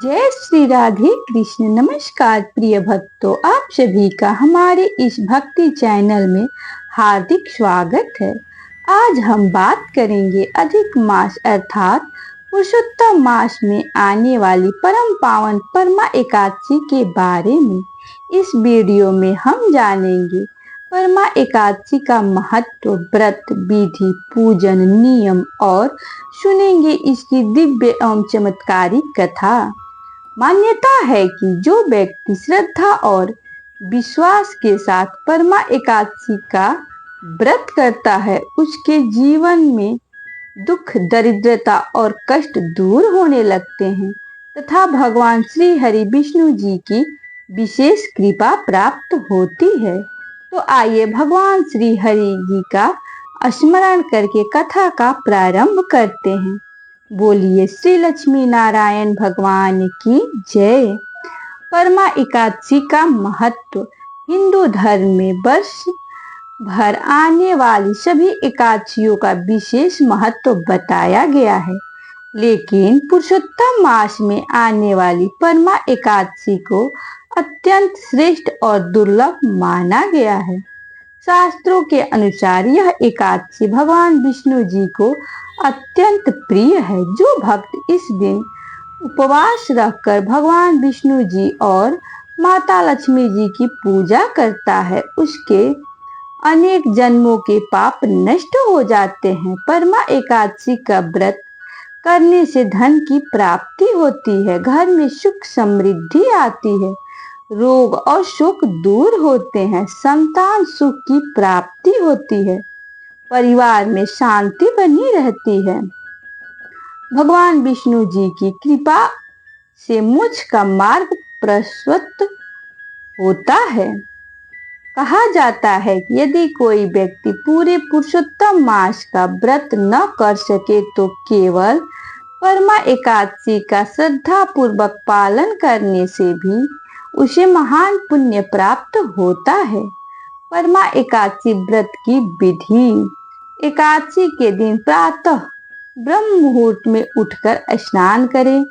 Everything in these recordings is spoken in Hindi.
जय श्री राधे कृष्ण। नमस्कार प्रिय भक्तों, आप सभी का हमारे इस भक्ति चैनल में हार्दिक स्वागत है। आज हम बात करेंगे अधिक मास अर्थात पुरुषोत्तम मास में आने वाली परम पावन परमा एकादशी के बारे में। इस वीडियो में हम जानेंगे परमा एकादशी का महत्व, व्रत, विधि, पूजन, नियम और सुनेंगे इसकी दिव्य एवं चमत्कारिक कथा। मान्यता है कि जो व्यक्ति श्रद्धा और विश्वास के साथ परमा एकादशी का व्रत करता है, उसके जीवन में दुख, दरिद्रता और कष्ट दूर होने लगते हैं तथा भगवान श्री हरि विष्णु जी की विशेष कृपा प्राप्त होती है। तो आइए भगवान श्री हरि जी का स्मरण करके कथा का प्रारंभ करते हैं। बोलिए श्री लक्ष्मी नारायण भगवान की जय। परमा एकादशी का महत्व। हिंदू धर्म में वर्ष भर आने वाली सभी एकादशियों का विशेष महत्व बताया गया है, लेकिन पुरुषोत्तम मास में आने वाली परमा एकादशी को अत्यंत श्रेष्ठ और दुर्लभ माना गया है। शास्त्रों के अनुसार यह एकादशी भगवान विष्णु जी को अत्यंत प्रिय है। जो भक्त इस दिन उपवास रखकर भगवान विष्णु जी और माता लक्ष्मी जी की पूजा करता है, उसके अनेक जन्मों के पाप नष्ट हो जाते हैं। परमा एकादशी का व्रत करने से धन की प्राप्ति होती है, घर में सुख समृद्धि आती है, रोग और शोक दूर होते हैं, संतान सुख की प्राप्ति होती है, परिवार में शांति बनी रहती है। भगवान विष्णु जी की कृपा से मोक्ष का मार्ग प्रशस्त होता है। कहा जाता है कि यदि कोई व्यक्ति पूरे पुरुषोत्तम मास का व्रत न कर सके तो केवल परमा एकादशी का श्रद्धा पूर्वक पालन करने से भी उसे महान पुण्य प्राप्त होता है। परमा एकादशी व्रत की विधि। एकादशी के दिन प्रातः ब्रह्म मुहूर्त में उठकर स्नान करें,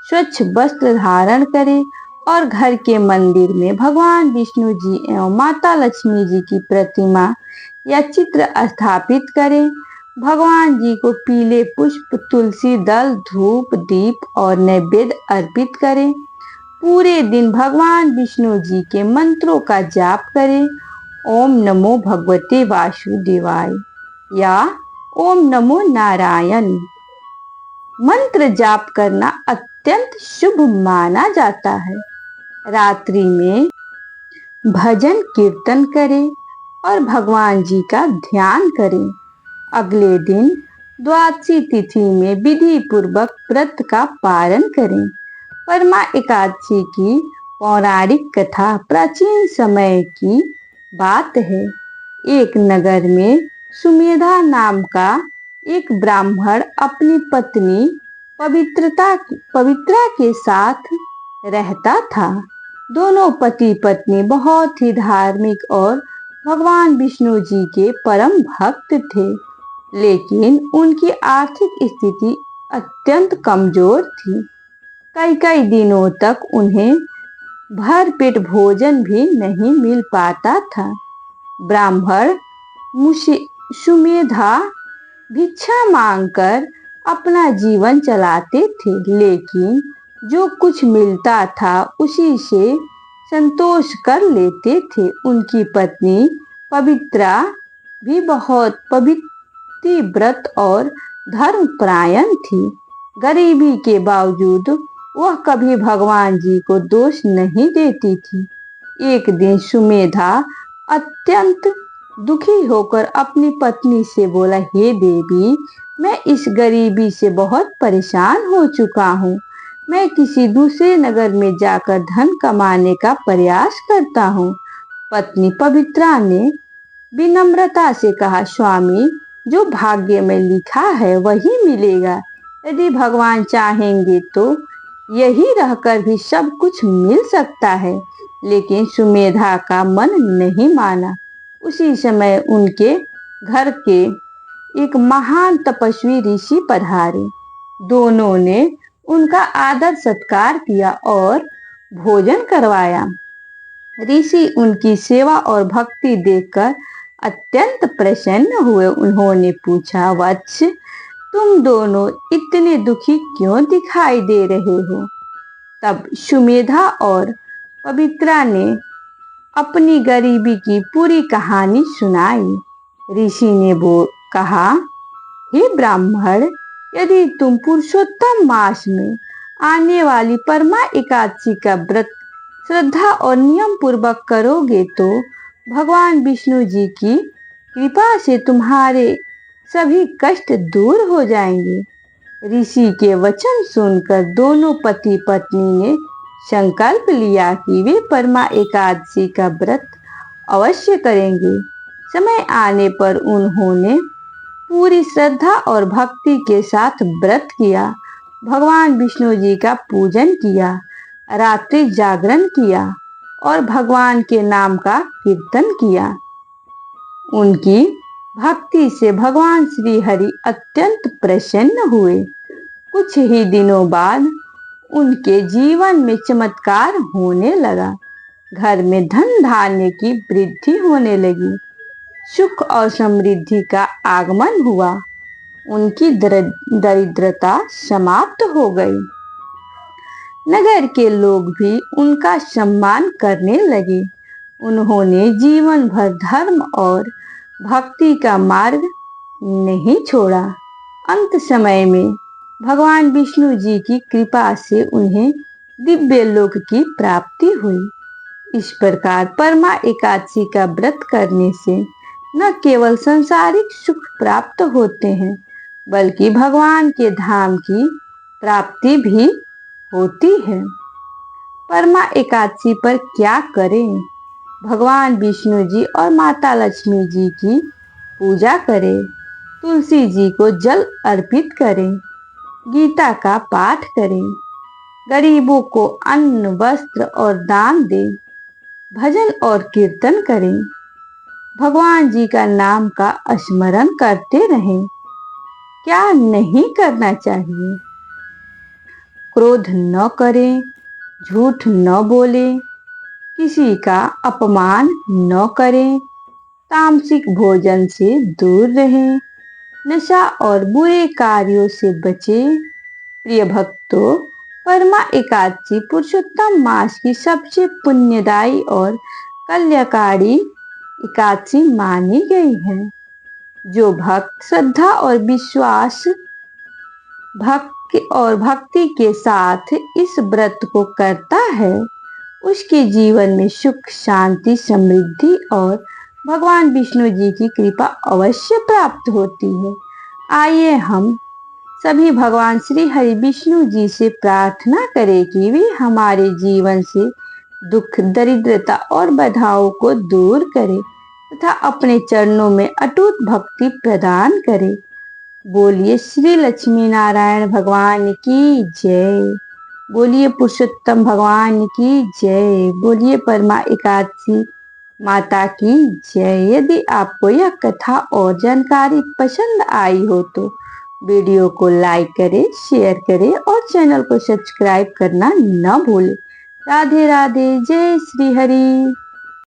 स्वच्छ वस्त्र धारण करें और घर के मंदिर में भगवान विष्णु जी एवं माता लक्ष्मी जी की प्रतिमा या चित्र स्थापित करें। भगवान जी को पीले पुष्प, तुलसी दल, धूप, दीप और नैवेद्य अर्पित करें। पूरे दिन भगवान विष्णु जी के मंत्रों का जाप करें। ओम नमो भगवते वासुदेवाय या ओम नमो नारायण मंत्र जाप करना अत्यंत शुभ माना जाता है। रात्रि में भजन कीर्तन करें और भगवान जी का ध्यान करें। अगले दिन द्वादशी तिथि में विधि पूर्वक व्रत का पालन करें। परमा एकादशी की पौराणिक कथा प्राचीन समय की बात है। एक नगर में सुमेधा नाम का एक ब्राह्मण अपनी पत्नी पवित्रा के साथ रहता था। दोनों पति पत्नी बहुत ही धार्मिक और भगवान विष्णु जी के परम भक्त थे, लेकिन उनकी आर्थिक स्थिति अत्यंत कमजोर थी। कई कई दिनों तक उन्हें भरपेट भोजन भी नहीं मिल पाता था। ब्राह्मण सुमेधा भिक्षा मांगकर अपना जीवन चलाते थे, लेकिन जो कुछ मिलता था उसी से संतोष कर लेते थे। उनकी पत्नी पवित्रा भी बहुत पवित्रव्रत और धर्मपरायण थी। गरीबी के बावजूद वह कभी भगवान जी को दोष नहीं देती थी। एक दिन सुमेधा अत्यंत दुखी होकर अपनी पत्नी से बोला, हे देवी, मैं इस गरीबी से बहुत परेशान हो चुका हूँ। मैं किसी दूसरे नगर में जाकर धन कमाने का प्रयास करता हूँ। पत्नी पवित्रा ने विनम्रता से कहा, स्वामी, जो भाग्य में लिखा है वही मिलेगा। यदि भगवान चाहेंगे तो यही रहकर भी सब कुछ मिल सकता है। लेकिन सुमेधा का मन नहीं माना। उसी समय उनके घर के एक महान तपस्वी ऋषि पधारे। दोनों ने उनका आदर सत्कार किया और भोजन करवाया। ऋषि उनकी सेवा और भक्ति देखकर अत्यंत प्रसन्न हुए। उन्होंने पूछा, वत्स, तुम दोनों इतने दुखी क्यों दिखाई दे रहे हो? तब सुमेधा और पवित्रा ने अपनी गरीबी की पूरी कहानी सुनाई। ऋषि ने कहा, हे ब्राह्मण, यदि तुम पुरुषोत्तम मास में आने वाली परमा एकादशी का व्रत श्रद्धा और नियम पूर्वक करोगे तो भगवान विष्णु जी की कृपा से तुम्हारे सभी कष्ट दूर हो जाएंगे। ऋषि के वचन सुनकर दोनों पति पत्नी ने संकल्प लिया कि वे परमा एकादशी का व्रत अवश्य करेंगे। समय आने पर उन्होंने पूरी श्रद्धा और भक्ति के साथ व्रत किया, भगवान विष्णु जी का पूजन किया, रात्रि जागरण किया और भगवान के नाम का कीर्तन किया। उनकी भक्ति से भगवान श्री हरि अत्यंत प्रसन्न हुए। कुछ ही दिनों बाद उनके जीवन में चमत्कार होने लगा। घर में धन धान्य की वृद्धि होने लगी, सुख और समृद्धि का आगमन हुआ। उनकी दरिद्रता समाप्त हो गई। नगर के लोग भी उनका सम्मान करने लगे। उन्होंने जीवन भर धर्म और भक्ति का मार्ग नहीं छोड़ा। अंत समय में भगवान विष्णु जी की कृपा से उन्हें दिव्य लोक की प्राप्ति हुई। इस प्रकार परमा एकादशी का व्रत करने से न केवल सांसारिक सुख प्राप्त होते हैं, बल्कि भगवान के धाम की प्राप्ति भी होती है। परमा एकादशी पर क्या करें? भगवान विष्णु जी और माता लक्ष्मी जी की पूजा करें, तुलसी जी को जल अर्पित करें, गीता का पाठ करें, गरीबों को अन्न वस्त्र और दान दें, भजन और कीर्तन करें, भगवान जी का नाम का स्मरण करते रहें। क्या नहीं करना चाहिए? क्रोध न करें, झूठ न बोलें, किसी का अपमान न करें, तामसिक भोजन से दूर रहें, नशा और बुरे कार्यों से बचें। प्रिय भक्तों, परमा एकादशी पुरुषोत्तम मास की सबसे पुण्यदायी और कल्याणकारी एकादशी मानी गई है। जो भक्त श्रद्धा और विश्वास भक्ति के साथ इस व्रत को करता है, उसके जीवन में सुख, शांति, समृद्धि और भगवान विष्णु जी की कृपा अवश्य प्राप्त होती है। आइए हम सभी भगवान श्री हरि विष्णु जी से प्रार्थना करें कि वे हमारे जीवन से दुख, दरिद्रता और बाधाओं को दूर करें तथा अपने चरणों में अटूट भक्ति प्रदान करें। बोलिए श्री लक्ष्मी नारायण भगवान की जय। बोलिए पुरुषोत्तम भगवान की जय। बोलिए परमा एकादशी माता की जय। यदि आपको यह कथा और जानकारी पसंद आई हो तो वीडियो को लाइक करें, शेयर करें और चैनल को सब्सक्राइब करना न भूलें। राधे राधे। जय श्री हरि।